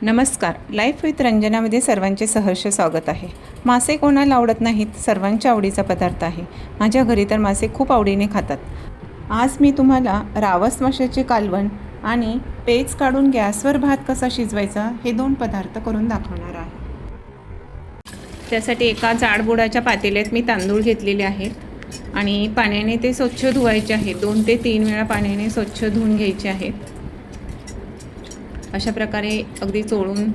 नमस्कार. Life with रंजनामध्ये सर्वांचे सहर्ष स्वागत आहे. मासे कोणाला आवडत नाहीत? सर्वांच्या आवडीचा पदार्थ आहे. माझ्या घरी तर मासे खूप आवडीने खातात. आज मी तुम्हाला रावस माशाचे कालवण आणि पेच काढून गॅसवर भात कसा शिजवायचा हे 2 पदार्थ करून दाखवणार आहे. त्यासाठी एका जाडबुडाच्या पातेल्यात मी तांदूळ घेतलेले आहेत आणि पाण्याने ते स्वच्छ धुवायचे आहेत. 2 ते 3 वेळा पाण्याने स्वच्छ धुवून घ्यायचे आहेत. अशा प्रकारे अगदी चोळून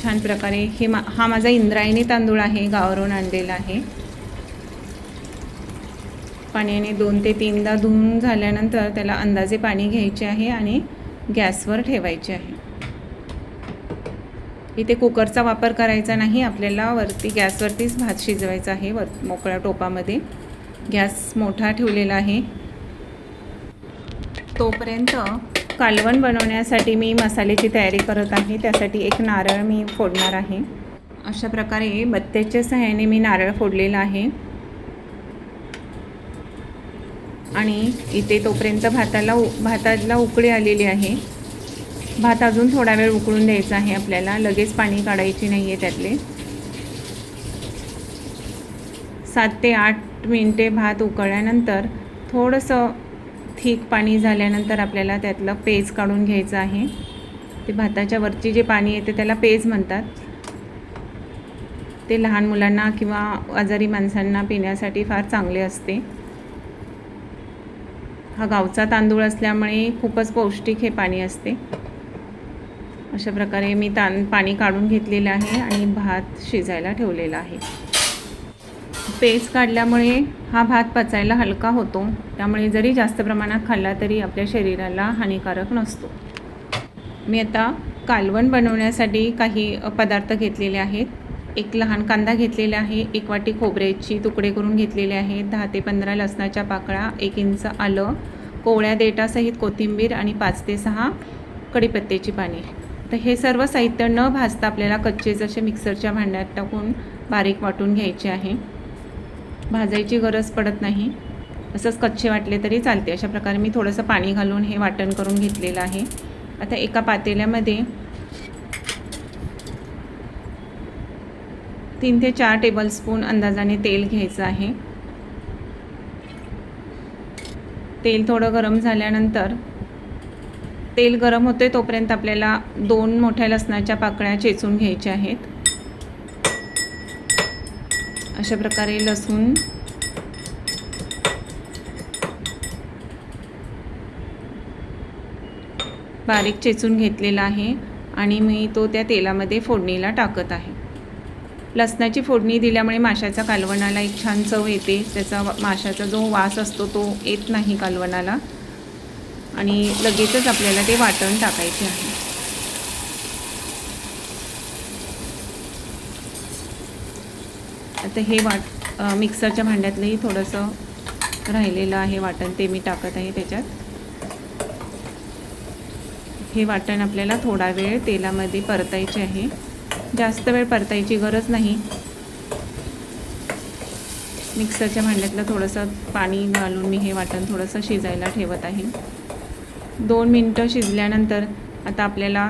छान प्रकारे हा माझा इंद्रायणी तांदूळ आहे, गावावरून आणलेला आहे. पाण्याने 2 ते 3दा धुवून झाल्यानंतर त्याला अंदाजे पाणी घ्यायचे आहे आणि गॅसवर ठेवायचे आहे. इथे कुकरचा वापर करायचा नाही, आपल्याला गॅसवरतीच भात शिजवायचा आहे. मोकळ्या टोपामध्ये गॅस मोठा ठेवलेला आहे. तोपर्यंत कालवण बनवण्यासाठी मी मसाल्याची तयारी करत आहे. त्यासाठी एक नारळ मी फोडणार आहे. अशा प्रकारे बत्त्याच्या सहाय्याने मी नारळ फोडलेला आहे आणि इथे तोपर्यंत भाताला उकळी आलेली आहे. भात अजून थोडा वेळ उकळून द्यायचा आहे आपल्याला, लगेच पाणी काढायची नाही आहे त्यातले. 7 ते 8 मिनिटे भात उकळल्यानंतर थोडंसं ठीक पाणी झाल्यानंतर आपल्याला त्यातलं पेज काढून घ्यायचं आहे. ते भाताच्या वरची जे पाणी येते त्याला पेज म्हणतात. ते लहान मुलांना किंवा आजारी माणसांना पिण्यासाठी फार चांगले असते. हा गावचा तांदूळ असल्यामुळे खूपच पौष्टिक हे पाणी असते. अशा प्रकारे मी पाणी काढून घेतलेलं आहे आणि भात शिजायला ठेवलेला आहे. पेज काढल्यामुळे हा भात पचायला हलका होतो, त्यामुळे जरी जास्त प्रमाणात खाल्ला तरी आपल्या शरीराला हानिकारक नसतो. मी आता कालवण बनवण्यासाठी काही पदार्थ घेतलेले आहेत. एक लहान कांदा घेतलेला आहे, 1 वाटी खोबऱ्याची तुकडे करून घेतलेले आहेत, 10 ते 15 लसणाच्या पाकळ्या, 1 इंच आलं, कोवळ्या देठासहित कोथिंबीर आणि 5 ते 6 कढीपत्त्याची पाने. तर हे सर्व साहित्य न भाजता आपल्याला कच्चे जसे मिक्सरच्या भांड्यात टाकून बारीक वाटून घ्यायचे आहे. भाजायची गरज पडत नाही, असंच कच्चे वाटले तरी चालते. अशा प्रकारे मी थोडंसं पाणी घालून हे वाटण करून घेतलेलं आहे. आता एका पातेल्यामध्ये 3 ते 4 टेबलस्पून अंदाजाने तेल घ्यायचं आहे. तेल थोडं गरम झाल्यानंतर तेल गरम होते तोपर्यंत आपल्याला 2 मोठ्या लसणाच्या पाकळ्या चेचून घ्यायच्या आहेत. अशा प्रकारे लसूण बारीक चेचून घेतलेला आहे आणि मी तो त्या तेलामध्ये फोडणीला टाकत आहे. लसणाची फोडणी दिल्यामुळे माशाच्या कालवणाला एक छान चव येते. त्याचा माशाचा जो वास असतो तो येत नाही कालवणाला आणि लगेचच आपल्याला ते वाटण टाकायचे आहे. आता हे मिक्सरच्या भांड्यातलंही थोडंसं राहिलेलं आहे वाटण, ते मी टाकत आहे त्याच्यात. हे वाटण आपल्याला थोडा वेळ तेलामध्ये परतायचे आहे, जास्त वेळ परतायची गरज नाही. मिक्सरच्या भांड्यातलं थोडंसं पाणी घालून मी हे वाटण थोडंसं शिजायला ठेवत आहे. 2 मिनटं शिजल्यानंतर आता आपल्याला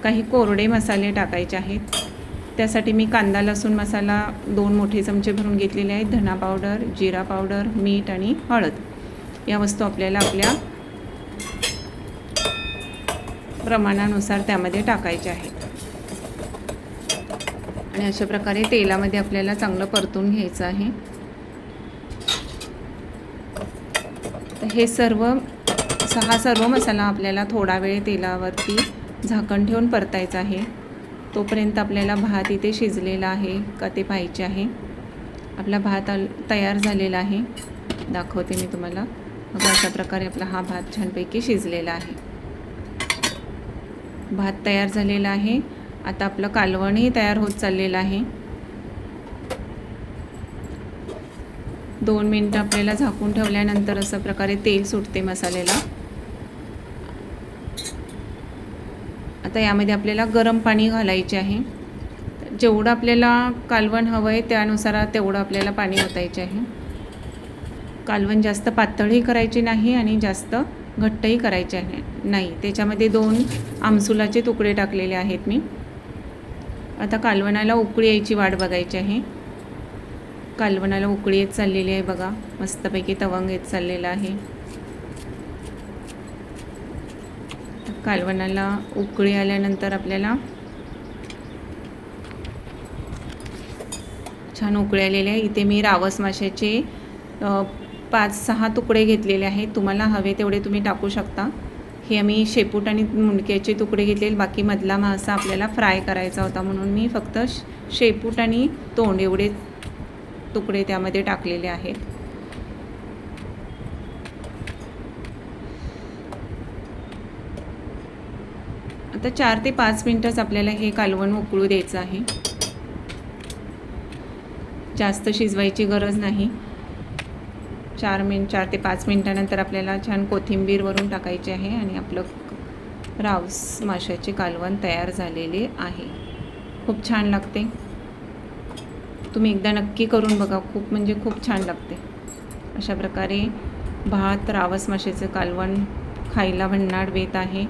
काही कोरडे मसाले टाकायचे आहेत. त्यासाठी मी कांदा लसूण मसाला 2 मोठे चमचे भरून घेतलेले आहेत. धना पावडर, जिरा पावडर, मीठ आणि हळद या वस्तू आपल्याला आपल्या प्रमाणानुसार त्यामध्ये टाकायचे आहेत आणि अशा प्रकारे तेलामध्ये आपल्याला चांगलं परतून घ्यायचं आहे. तर हे सर्व मसाला आपल्याला थोडा वेळ तेलावरती झाकण ठेवून परतायचा आहे. तोपर्यंत आपल्याला भात इथे शिजलेला आहे का ते पाहायचे आहे. आपला भात तयार झालेला आहे, दाखवते मी तुम्हाला. मग अशा प्रकारे आपला हा भात छानपैकी शिजलेला आहे. भात तयार झालेला आहे. आता आपलं कालवणही तयार होत चाललेलं आहे. 2 मिनटं आपल्याला झाकून ठेवल्यानंतर अशा प्रकारे तेल सुटते मसाल्याला. आता यामध्ये आपल्याला गरम पाणी घालायचे आहे. जेवढं आपल्याला कालवण हवं आहे त्यानुसार तेवढं आपल्याला पाणी ओतायचे आहे. कालवण जास्त पातळही करायची नाही आणि जास्त घट्टही करायचे नाही. त्याच्यामध्ये 2 आमसुलाचे तुकडे टाकलेले आहेत मी. आता कालवणाला उकळी यायची वाट बघायची आहे. कालवणाला उकळी येत चाललेली आहे बघा, मस्तपैकी तवंग येत चाललेला आहे. कालवणाला उकळी आल्यानंतर आपल्याला छान उकळी आलेली आहे. इथे मी रावस माशाचे 5-6 तुकडे घेतलेले आहेत. तुम्हाला हवे तेवढे तुम्ही टाकू शकता. हे आम्ही शेपूट आणि मुंडक्याचे तुकडे घेतलेले, बाकी मधला मासा आपल्याला फ्राय करायचा होता म्हणून मी फक्त शेपूट आणि तोंड एवढे तुकडे त्यामध्ये टाकलेले आहेत. आता 4 ते 5 मिनिटच आपल्याला हे कालवण उकळू द्यायचं आहे. जास्त शिजवायची गरज नाही. 4 ते 5 मिनिटानंतर आपल्याला छान कोथिंबीर वरून टाकायची आहे आणि आपलं रावस माशाचे कालवण तयार झालेले आहे. खूप छान लागते. तुम्ही एकदा नक्की करून बघा. खूप म्हणजे खूप छान लागते. अशा प्रकारे भात रावस माशाचं कालवण खायला भन्नाट बेत आहे.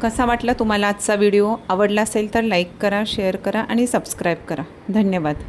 कसा वाटला तुम्हाला आजचा व्हिडिओ? आवडला असेल तर लाईक करा, शेअर करा आणि सबस्क्राईब करा. धन्यवाद.